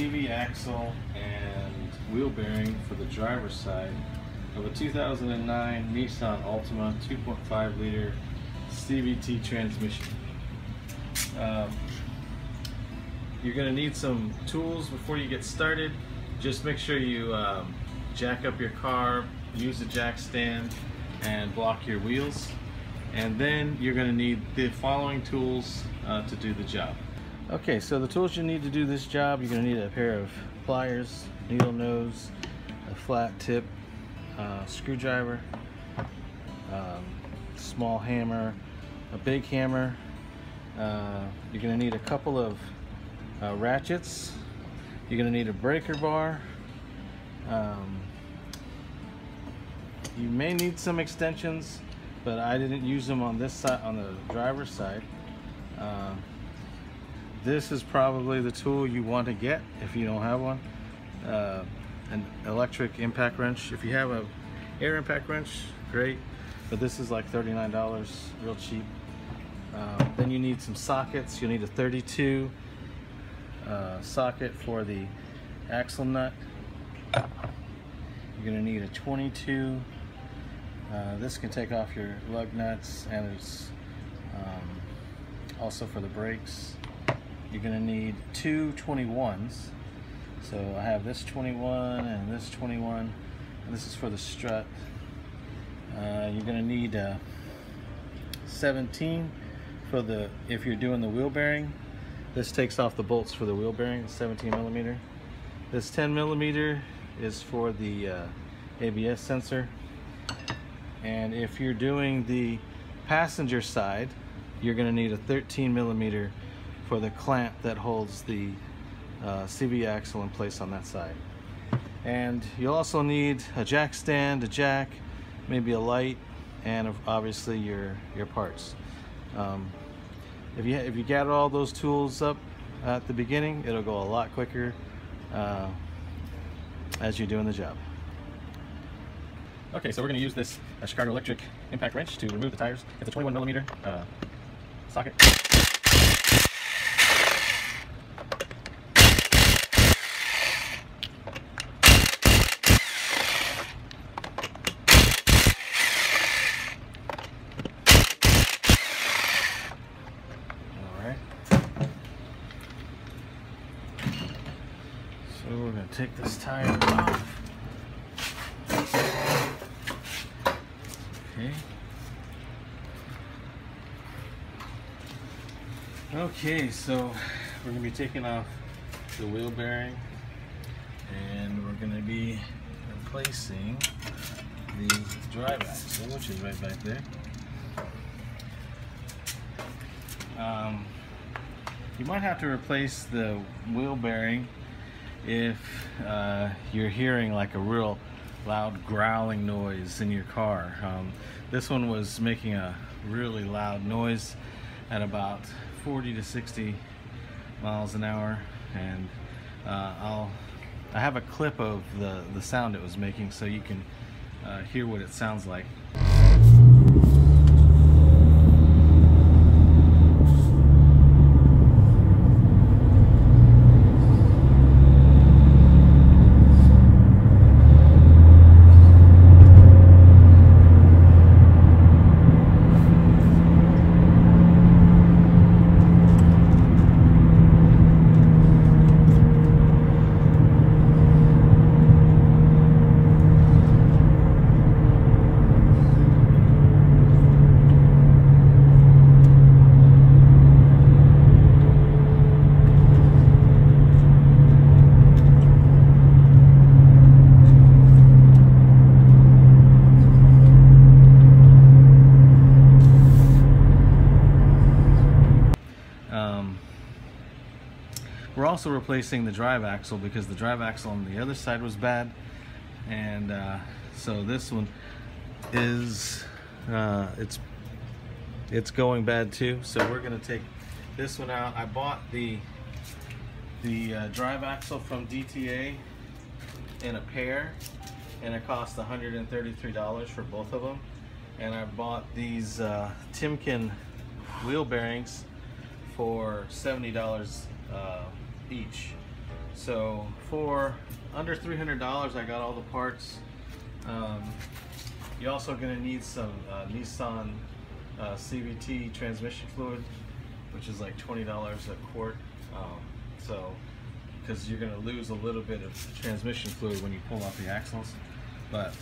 CV axle and wheel bearing for the driver's side of a 2009 Nissan Altima 2.5 liter CVT transmission. You're going to need some tools before you get started. Just make sure you jack up your car, use a jack stand, and block your wheels. And then you're going to need the following tools to do the job. Okay, so the tools you need to do this job, you're going to need a pair of pliers, needle nose, a flat tip, screwdriver, small hammer, a big hammer. You're going to need a couple of ratchets. You're going to need a breaker bar. You may need some extensions, but I didn't use them on this side, on the driver's side. This is probably the tool you want to get if you don't have one. An electric impact wrench. If you have a air impact wrench, great, but this is like $39, real cheap. Then you need some sockets. You'll need a 32 socket for the axle nut. You're going to need a 22. This can take off your lug nuts, and it's also for the brakes. You're going to need two 21s. So I have this 21 and this 21, and this is for the strut. You're going to need 17 for the, if you're doing the wheel bearing. This takes off the bolts for the wheel bearing, 17 millimeter. This 10 millimeter is for the ABS sensor. And if you're doing the passenger side, you're going to need a 13 millimeter for the clamp that holds the CV axle in place on that side. And you'll also need a jack stand, a jack, maybe a light, and obviously your parts. If you gather all those tools up at the beginning, it'll go a lot quicker as you're doing the job. Okay, so we're going to use this Chicago electric impact wrench to remove the tires. It's a 21 millimeter socket. So we're going to take this tire off. Okay. Okay, so we're going to be taking off the wheel bearing, and we're going to be replacing the drive axle, which is right back there. You might have to replace the wheel bearing if you're hearing like a real loud growling noise in your car. This one was making a really loud noise at about 40 to 60 miles an hour, and I have a clip of the sound it was making so you can hear what it sounds like. We're also replacing the drive axle because the drive axle on the other side was bad, and so this one is it's going bad too. So we're going to take this one out. I bought the drive axle from DTA in a pair, and it cost $133 for both of them. And I bought these Timken wheel bearings for $70 each. So for under $300, I got all the parts. You're also going to need some Nissan CVT transmission fluid, which is like $20 a quart. So, because you're going to lose a little bit of transmission fluid when you pull off the axles. But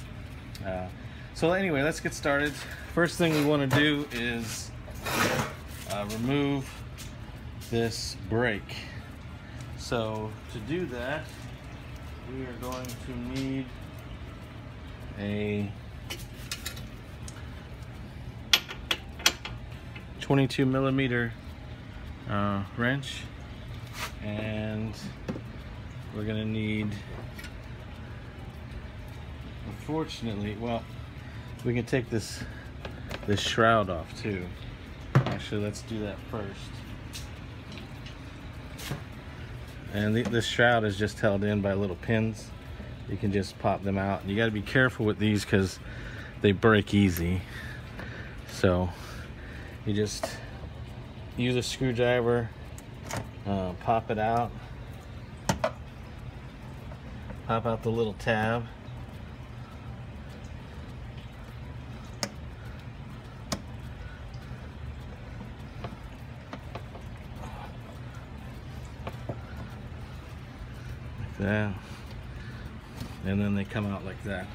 so anyway, let's get started. First thing we want to do is remove this brake. So to do that, we are going to need a 22 millimeter wrench, and we're going to need, unfortunately, well, we can take this shroud off too. Actually, let's do that first. And this shroud is just held in by little pins. You can just pop them out. You got to be careful with these because they break easy. So you just use a screwdriver, pop it out, pop out the little tab. That, and then they come out like that.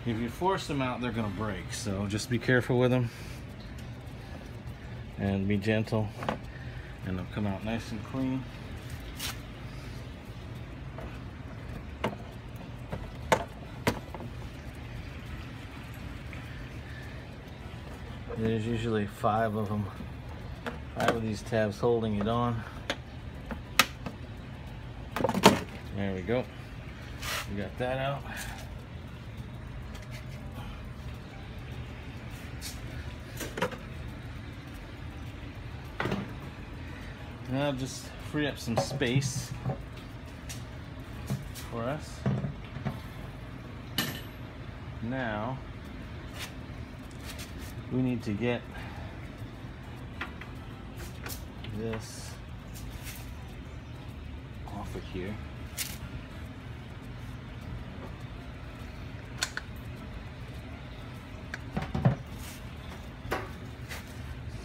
If you force them out, they're gonna break, so just be careful with them and be gentle, and they'll come out nice and clean. There's usually 5 of them, 5 of these tabs holding it on. There we go. We got that out. Now just free up some space for us. Now we need to get this off of here.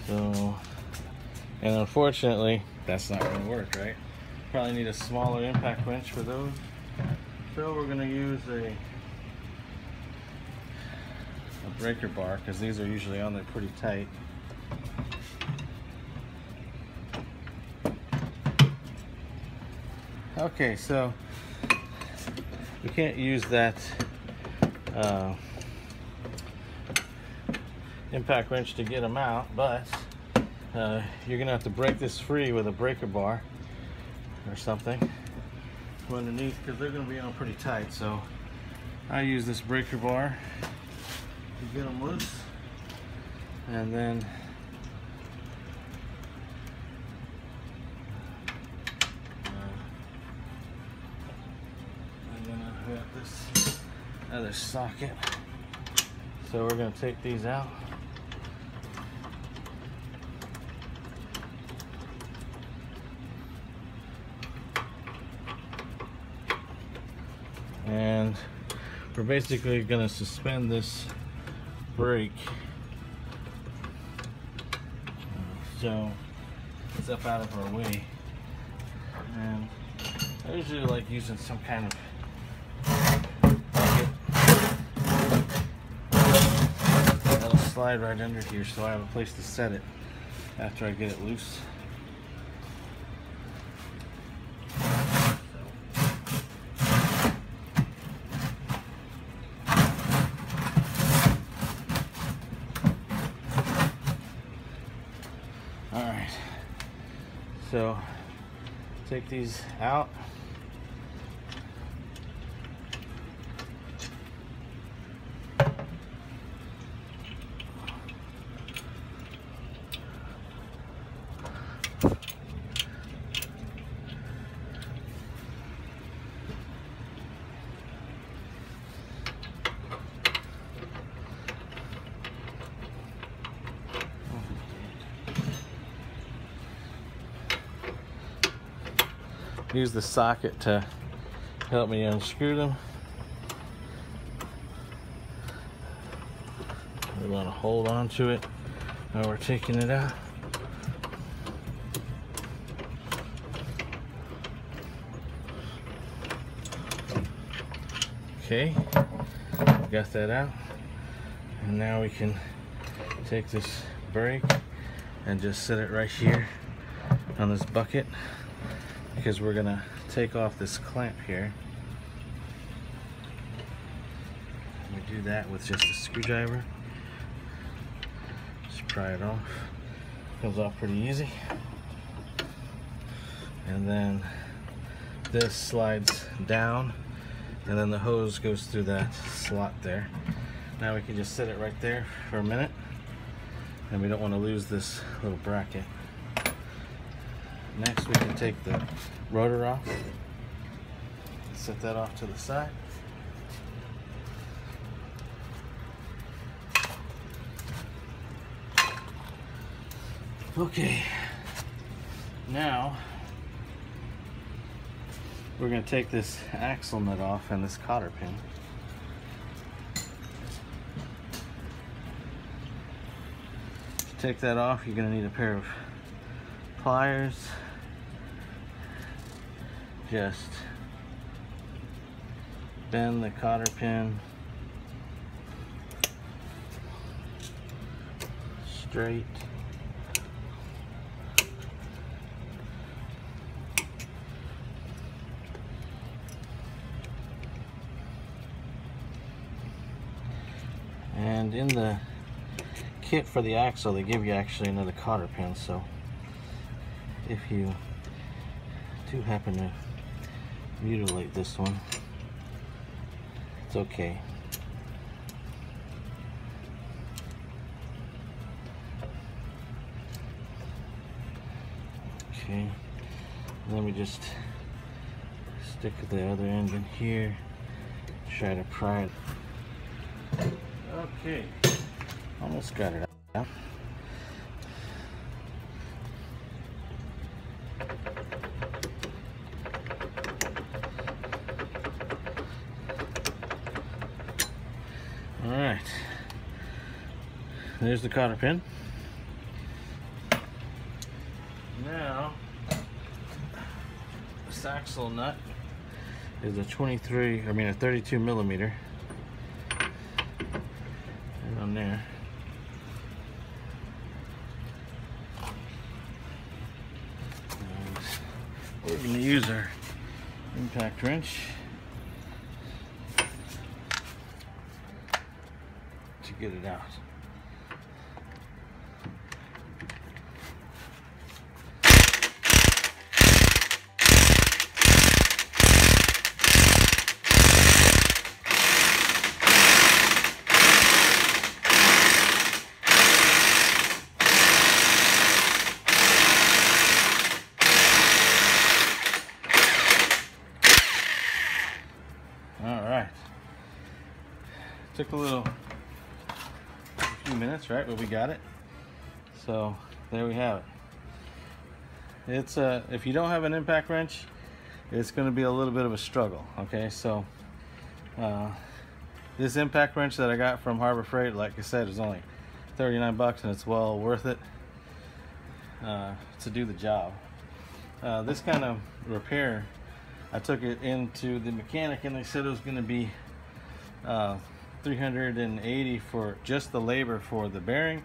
So, and unfortunately, that's not going to work, right? Probably need a smaller impact wrench for those. So we're going to use a breaker bar, because these are usually on there pretty tight. Okay, so we can't use that impact wrench to get them out, but you're gonna have to break this free with a breaker bar or something from underneath, because they're gonna be on pretty tight. So I use this breaker bar to get them loose, and then I'm gonna hit this other socket. So we're gonna take these out. And we're basically going to suspend this brake so it's up out of our way. And I usually like using some kind of bucket that'll slide right under here, so I have a place to set it after I get it loose. Alright, so take these out. use the socket to help me unscrew them. We want to hold on to it while we're taking it out. Okay, got that out, and now we can take this brake and just set it right here on this bucket, because we're gonna take off this clamp here. We do that with just a screwdriver. Just pry it off. Comes off pretty easy. And then this slides down, and then the hose goes through that slot there. Now we can just set it right there for a minute, and we don't want to lose this little bracket. Next, we can take the rotor off, set that off to the side. Okay, now we're going to take this axle nut off and this cotter pin. To take that off, you're going to need a pair of pliers. Just bend the cotter pin straight. And in the kit for the axle, they give you actually another cotter pin, so if you do happen to mutilate this one, it's okay. Okay, let me just stick the other end in here, try to pry it. Okay, almost got it out. All right, there's the cotter pin. Now, this axle nut is a 32 millimeter. On there. And we're going to use our impact wrench to get it out. Took a few minutes, right? But we got it. So there we have it. It's if you don't have an impact wrench, it's going to be a little bit of a struggle. Okay, so this impact wrench that I got from Harbor Freight, like I said, is only 39 bucks, and it's well worth it to do the job. This kind of repair, I took it into the mechanic, and they said it was going to be $380 for just the labor for the bearing,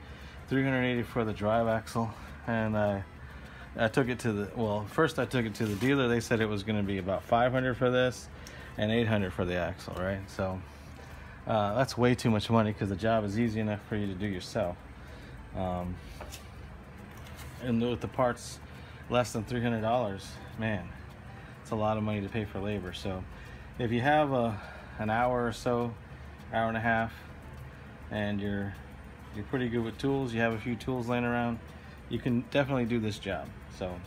$380 for the drive axle. And I took it to the, first I took it to the dealer. They said it was going to be about $500 for this and $800 for the axle, right? So that's way too much money, because the job is easy enough for you to do yourself. And with the parts less than $300, man, it's a lot of money to pay for labor. So if you have an hour or so, hour and a half, and you're pretty good with tools, you have a few tools laying around, you can definitely do this job. So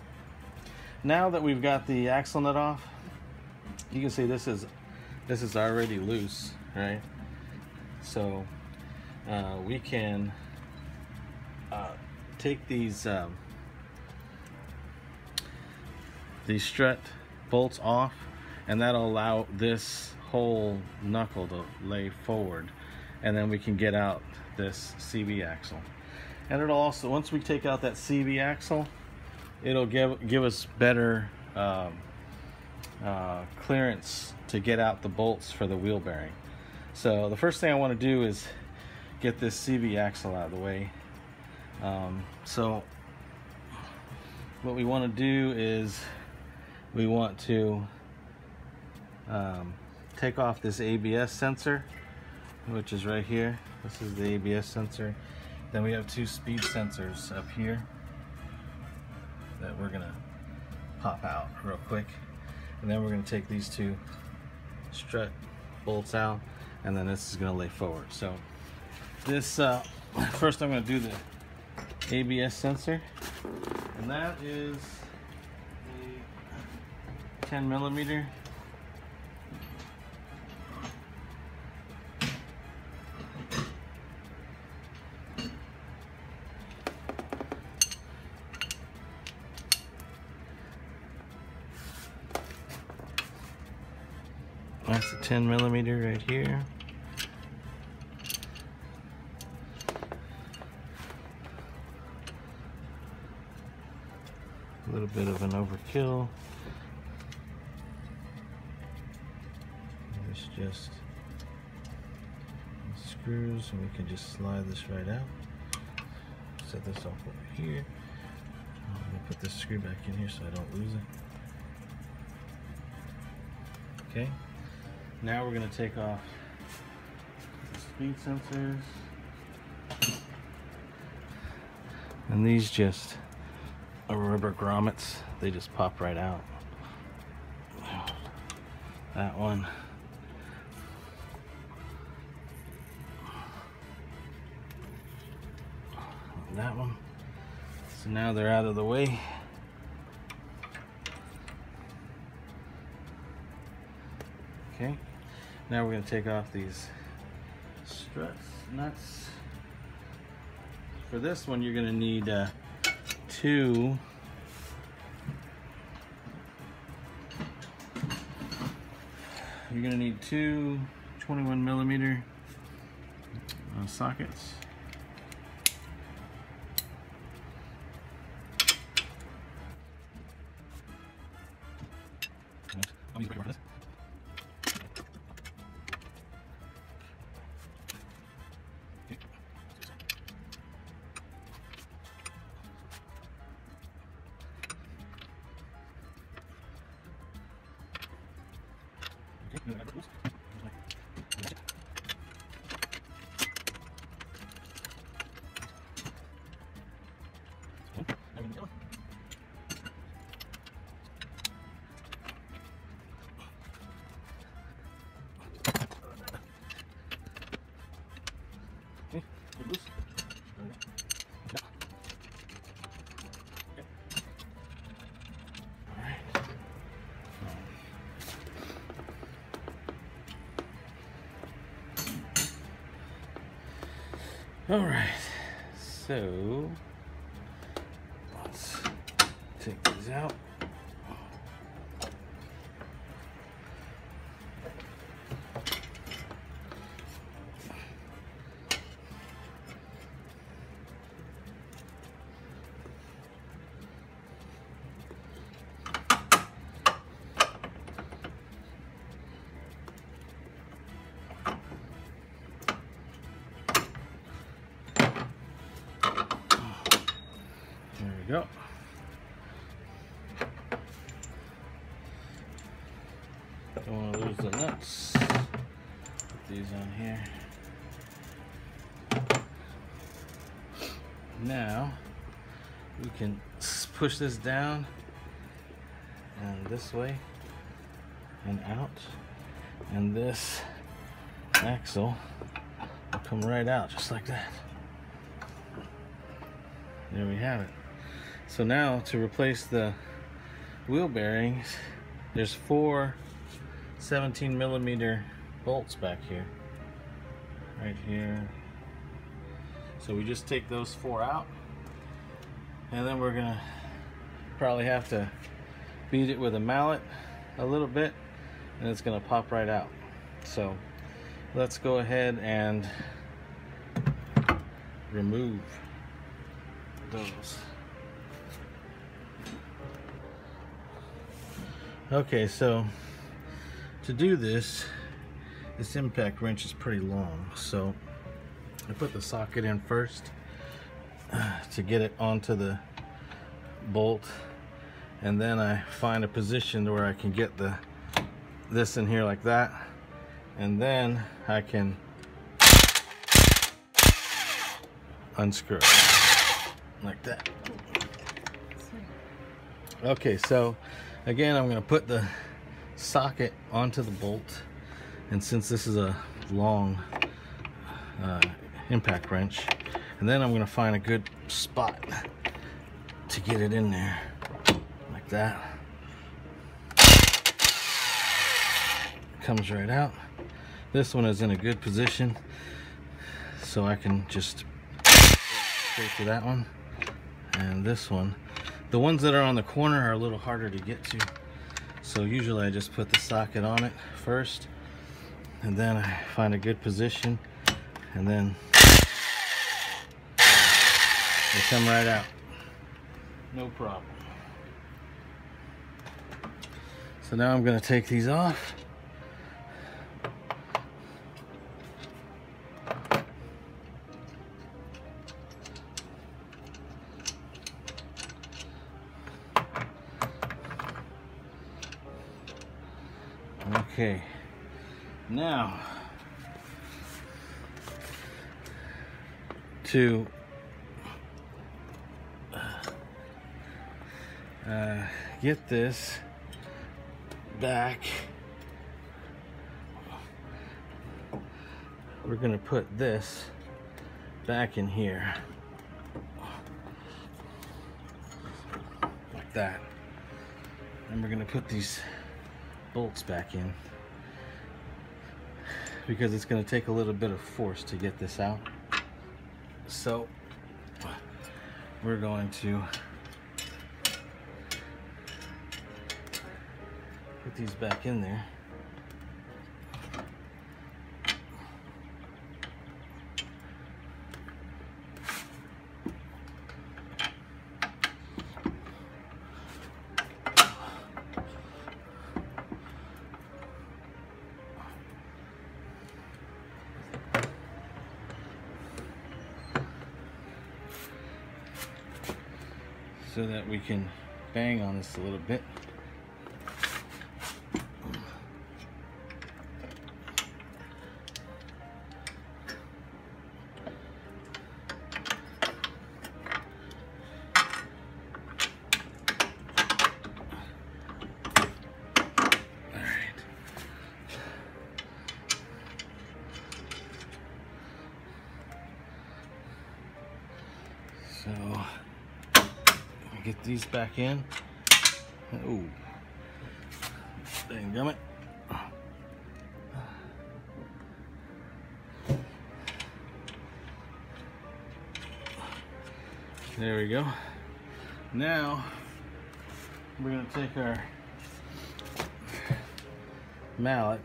now that we've got the axle nut off, you can see this is already loose, right? So we can take these strut bolts off, and that'll allow this whole knuckle to lay forward, and then we can get out this CV axle. And it'll also, once we take out that CV axle, it'll give us better clearance to get out the bolts for the wheel bearing. So the first thing I want to do is get this CV axle out of the way. So what we want to do is we want to take off this ABS sensor, which is right here. This is the ABS sensor. Then we have two speed sensors up here that we're gonna pop out real quick, and then we're gonna take these two strut bolts out, and then this is gonna lay forward. So this first I'm gonna do the ABS sensor, and that is a 10mm. That's a 10mm right here. A little bit of an overkill. This just screws, and we can just slide this right out. Set this off over here. I'm gonna put this screw back in here so I don't lose it. Okay. Now we're going to take off the speed sensors, and these just are rubber grommets. They just pop right out. That one. That one. So now they're out of the way. Okay. Now we're going to take off these struts, nuts. For this one, you're going to need two 21mm sockets. I'll use a breaker for this. All right, so let's take these out. Go. Don't want to lose the nuts. Put these on here. Now we can push this down and this way and out, and this axle will come right out just like that. There we have it. So now to replace the wheel bearings, there's 4 17mm bolts back here, right here. So we just take those 4 out, and then we're gonna probably have to beat it with a mallet a little bit and it's going to pop right out. So let's go ahead and remove those. Okay, so to do this impact wrench is pretty long, so I put the socket in first to get it onto the bolt, and then I find a position where I can get this in here like that, and then I can unscrew it like that. Okay, so again, I'm going to put the socket onto the bolt, and since this is a long impact wrench, and then I'm going to find a good spot to get it in there like that. Comes right out. This one is in a good position, so I can just straight to that one. And this one, the ones that are on the corner are a little harder to get to, so usually I just put the socket on it first, and then I find a good position, and then they come right out, no problem. So now I'm going to take these off. Okay, now to get this back, we're going to put this back in here like that, and we're going to put these bolts back in because it's going to take a little bit of force to get this out. So we're going to put these back in there. So that we can bang on this a little bit. So get these back in. Oh, dang it. There we go. Now we're going to take our mallet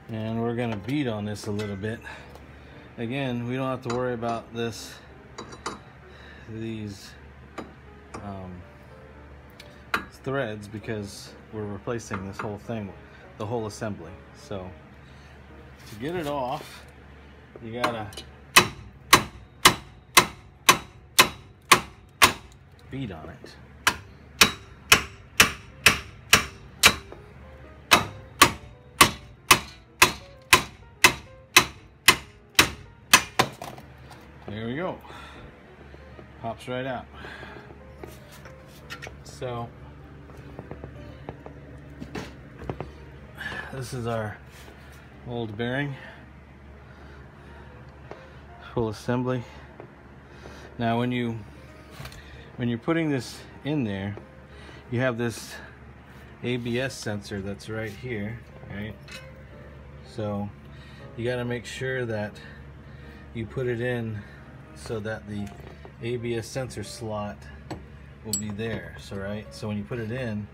and we're going to beat on this a little bit. Again, we don't have to worry about these threads because we're replacing this whole thing, the whole assembly. So to get it off, you gotta beat on it. There we go. Pops right out. So this is our old bearing, full assembly. Now when you're putting this in there, you have this ABS sensor that's right here, right? So you got to make sure that you put it in so that the ABS sensor slot will be there. So when you put it in,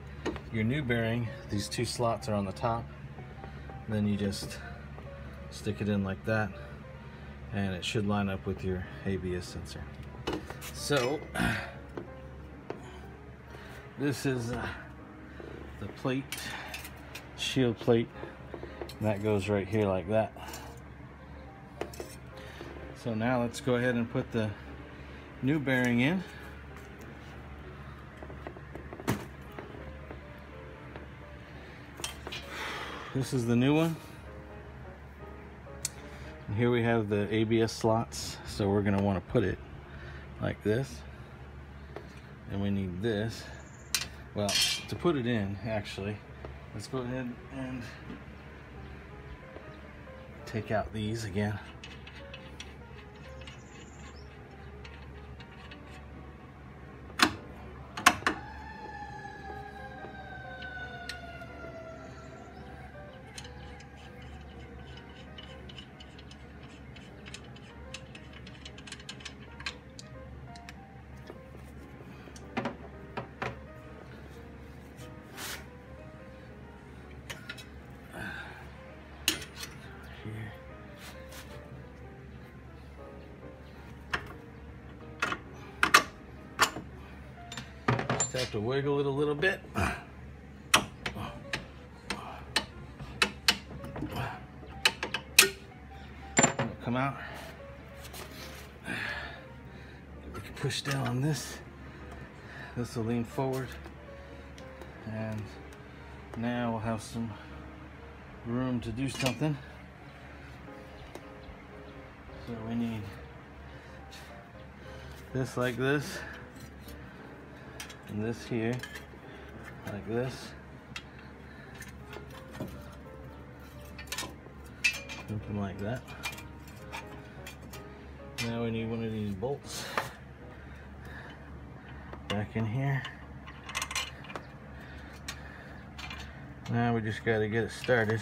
your new bearing, these two slots are on the top. Then you just stick it in like that, and it should line up with your ABS sensor. So this is the plate, shield plate, and that goes right here like that. So now let's go ahead and put the new bearing in. This is the new one. And here we have the ABS slots. So we're going to want to put it like this. And we need this. Well, to put it in, actually, let's go ahead and take out these again. Just have to wiggle it a little bit. It'll come out. We can push down on this. This will lean forward, and now we'll have some room to do something. So we need this like this, and this here like this. Something like that. Now we need one of these bolts back in here. Now we just got to get it started.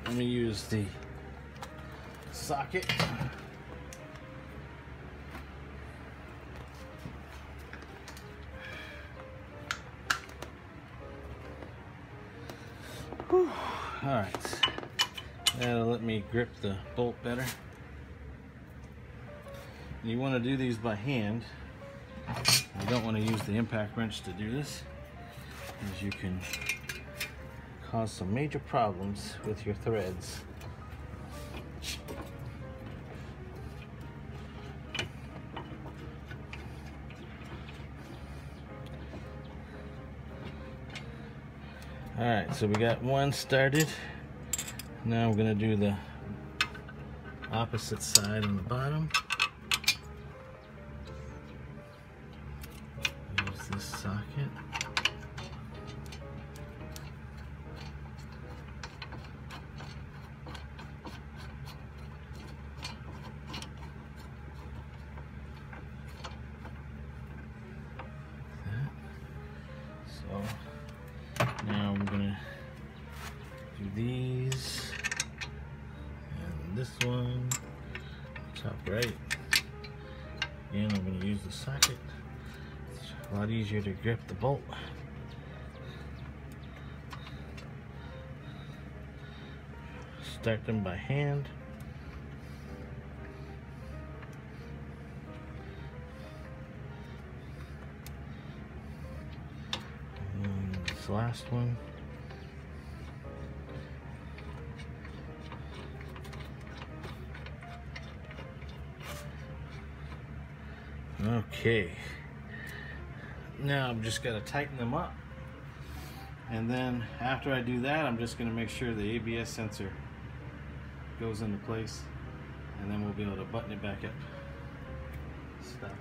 Let me use the socket. Whew. All right, that'll let me grip the bolt better. And you want to do these by hand. You don't want to use the impact wrench to do this, as you can cause some major problems with your threads. Alright, so we got one started. Now we're going to do the opposite side on the bottom. Use this socket. Now I'm gonna do these and this one, top right. Again, I'm gonna use the socket. It's a lot easier to grip the bolt. Start them by hand. The last one. Okay. Now I'm just going to tighten them up. And then after I do that, I'm just going to make sure the ABS sensor goes into place. And then we'll be able to button it back up. Stop.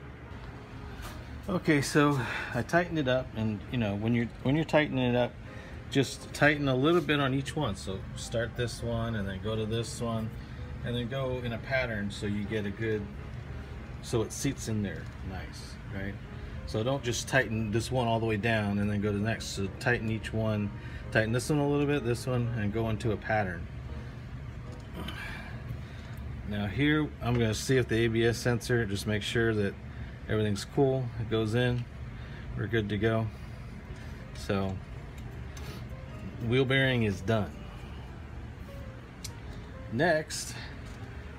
Okay, so I tightened it up, and you know, when you're tightening it up, just tighten a little bit on each one. So start this one and then go to this one and then go in a pattern so you get a good, so it seats in there nice, right? So don't just tighten this one all the way down and then go to the next. So tighten each one, tighten this one a little bit, this one, and go into a pattern. Now here, I'm gonna see if the ABS sensor, just make sure that everything's cool. It goes in, we're good to go. So, wheel bearing is done. Next,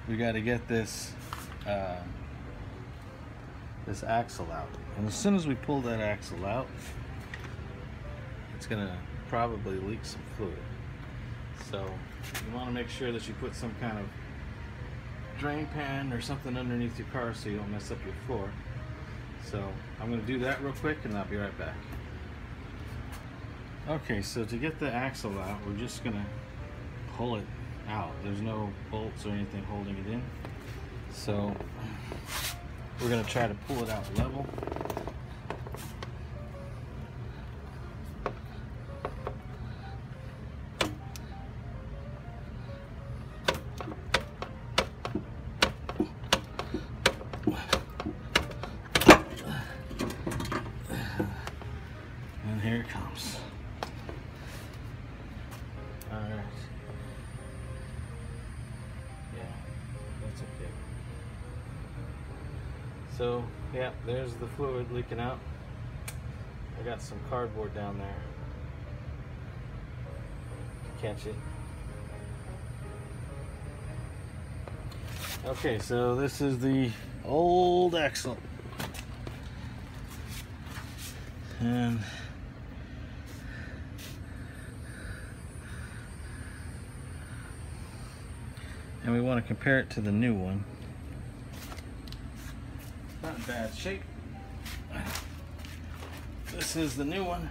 we gotta get this this axle out. And as soon as we pull that axle out, it's gonna probably leak some fluid. So you wanna make sure that you put some kind of drain pan or something underneath your car so you don't mess up your floor. So I'm gonna do that real quick and I'll be right back. Okay, so to get the axle out, we're just gonna pull it out. There's no bolts or anything holding it in. So we're gonna try to pull it out level. And here it comes. All right. Yeah, that's okay. So, yeah, there's the fluid leaking out. I got some cardboard down there to catch it. Okay, so this is the old axle. And we want to compare it to the new one. Not in bad shape. This is the new one.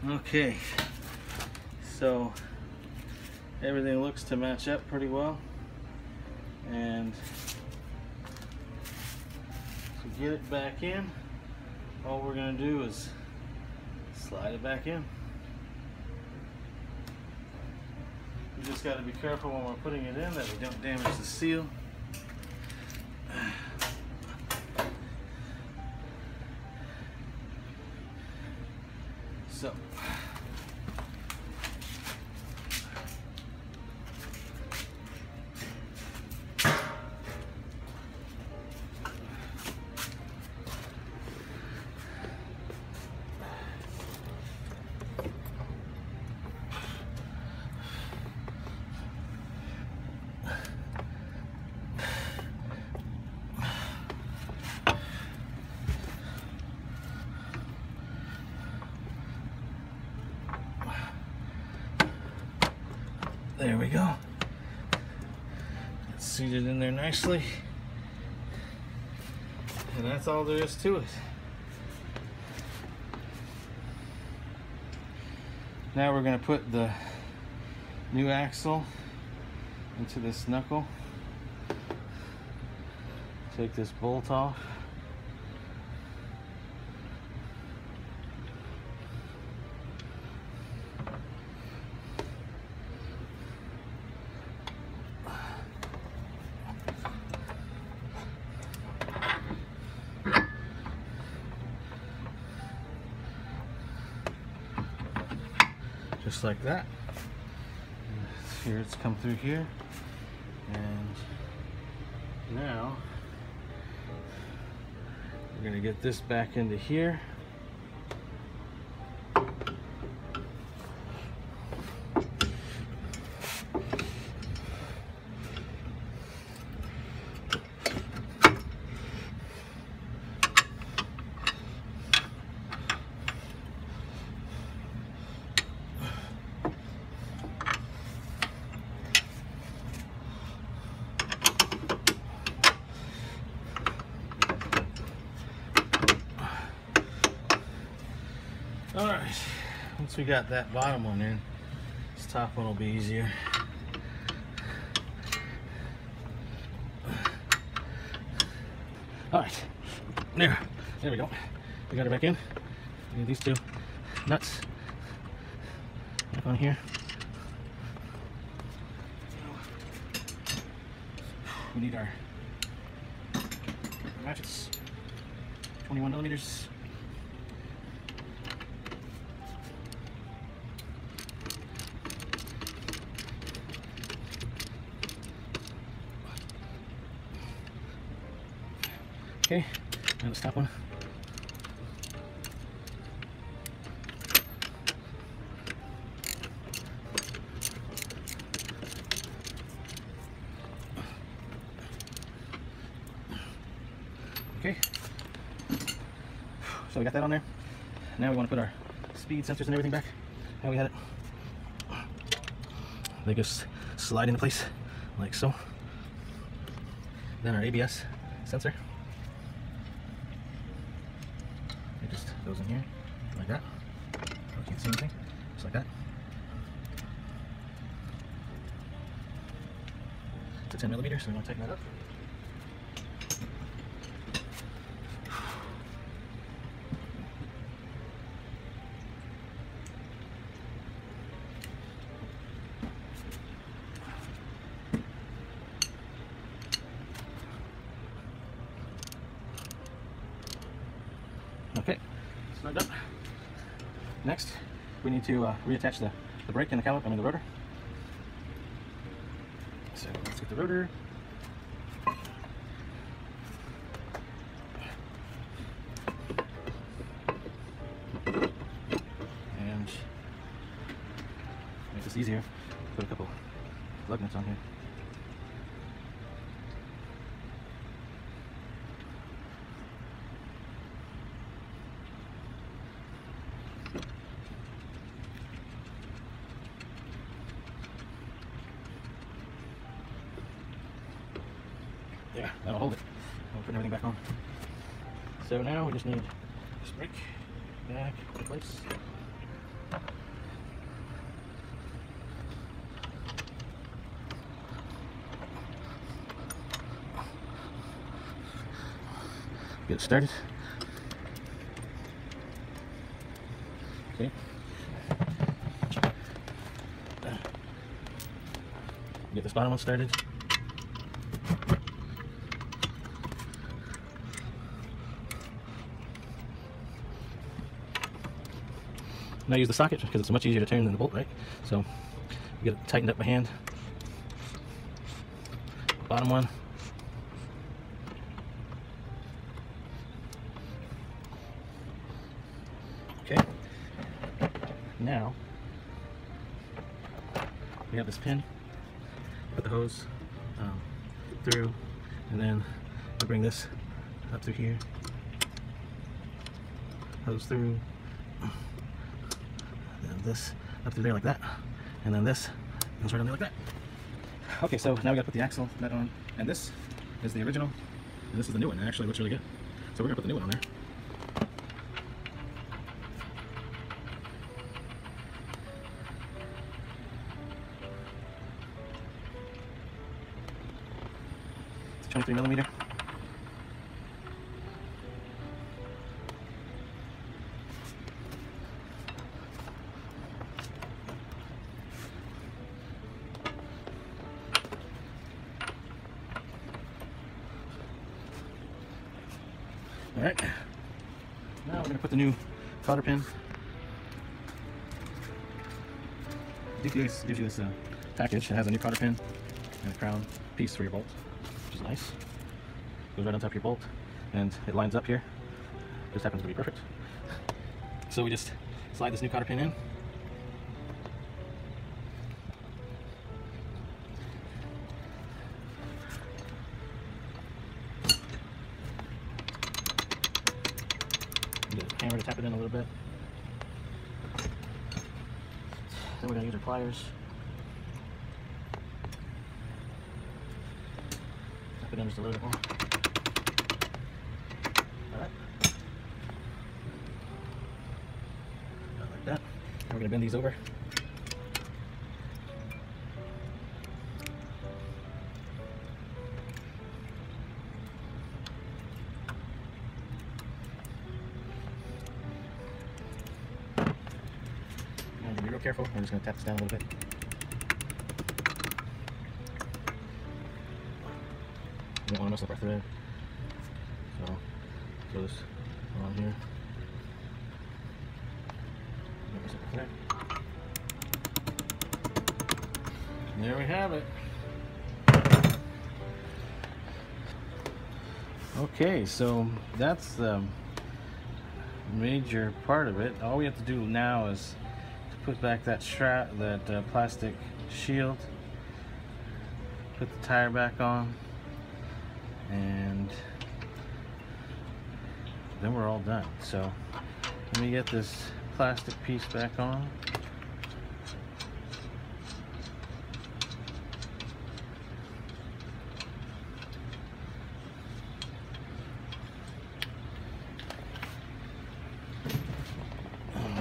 Okay, so everything looks to match up pretty well. And to get it back in, all we're going to do is slide it back in. We just got to be careful when we're putting it in that we don't damage the seal. So there we go. It's seated in there nicely. And that's all there is to it. Now we're going to put the new axle into this knuckle. Take this bolt off. Just like that. Here it's come through here, and now we're going to get this back into here. Alright, once we got that bottom one in, this top one will be easier. All right, there we go. We got it back in. We need these two nuts back on here. We need our ratchets, 21 millimeters. Okay, and the top one. Okay, so we got that on there. Now we want to put our speed sensors and everything back. How we had it. They just slide into place like so. Then our ABS sensor. It just goes in here like that. You can't see anything. Just like that. It's a 10 millimeter, so we want to tighten that up. Okay, snug up. Next, we need to reattach the brake and the caliper, the rotor. So let's get the rotor. And make this easier, put a couple lug nuts on here. Yeah, that'll hold it. We'll put everything back on. So now we just need this brake back in place. Get it started. Okay. Get this bottom one started. Now use the socket because it's much easier to turn than the bolt, right? So get it tightened up by hand. Bottom one. Okay. Now we have this pin. Put the hose through, and then we bring this up through here. Hose through. This up through there like that, and then this goes right on there like that. Okay, so now we gotta put the axle nut on, and this is the original, and this is the new one. It actually looks really good, so we're gonna put the new one on there. It's 23 millimeter. Alright, now we're going to put the new cotter pin. DTS gives you this package. It has a new cotter pin and a crown piece for your bolt, which is nice. Goes right on top of your bolt, and it lines up here. Just happens to be perfect. So we just slide this new cotter pin in. Get a hammer to tap it in a little bit. Then we're going to use our pliers. Tap it in just a little bit more. Alright. Like that. And we're going to bend these over. real careful. We're just going to tap this down a little bit. You don't want to mess up our thread. So, throw this on here. Don't mess up our thread. And there we have it. Okay, so that's the major part of it. All we have to do now is to put back that strap, that plastic shield, put the tire back on, and then we're all done. So let me get this plastic piece back on.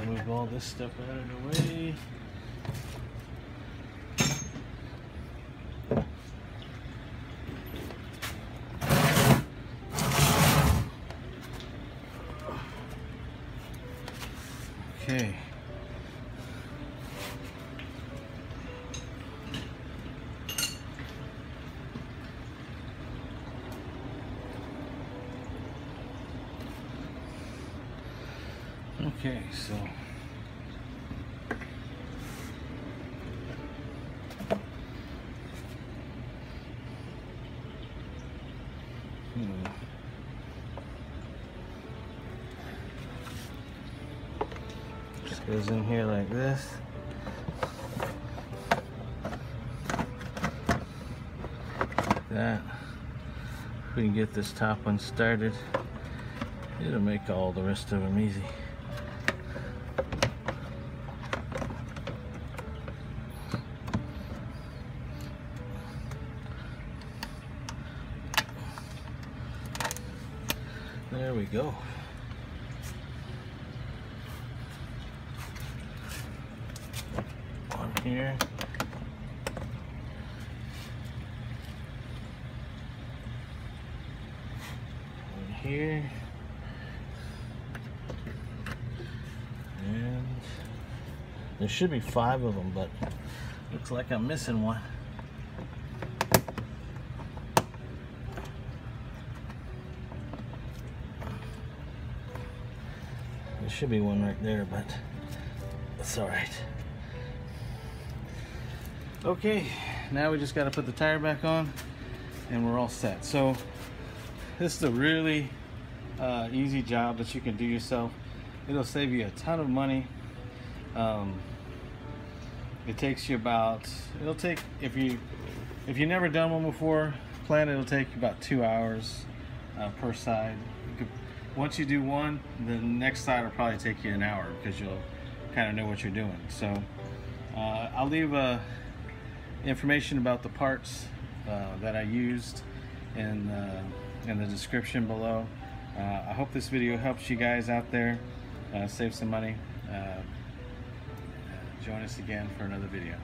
Move all this stuff out of the way. Okay. Okay, so just goes in here like this. Like that. If we can get this top one started, it'll make all the rest of them easy. There we go. On here. On here. And there should be 5 of them, but looks like I'm missing one. There should be one right there, but that's all right. Okay, now we just got to put the tire back on and we're all set. So this is a really easy job that you can do yourself. It'll save you a ton of money. It takes you about, it'll take, if you never done one before, plan it'll take you about 2 hours per side. Once you do one, the next side will probably take you an hour because you'll kind of know what you're doing. So I'll leave information about the parts that I used in the description below. I hope this video helps you guys out there save some money. Join us again for another video.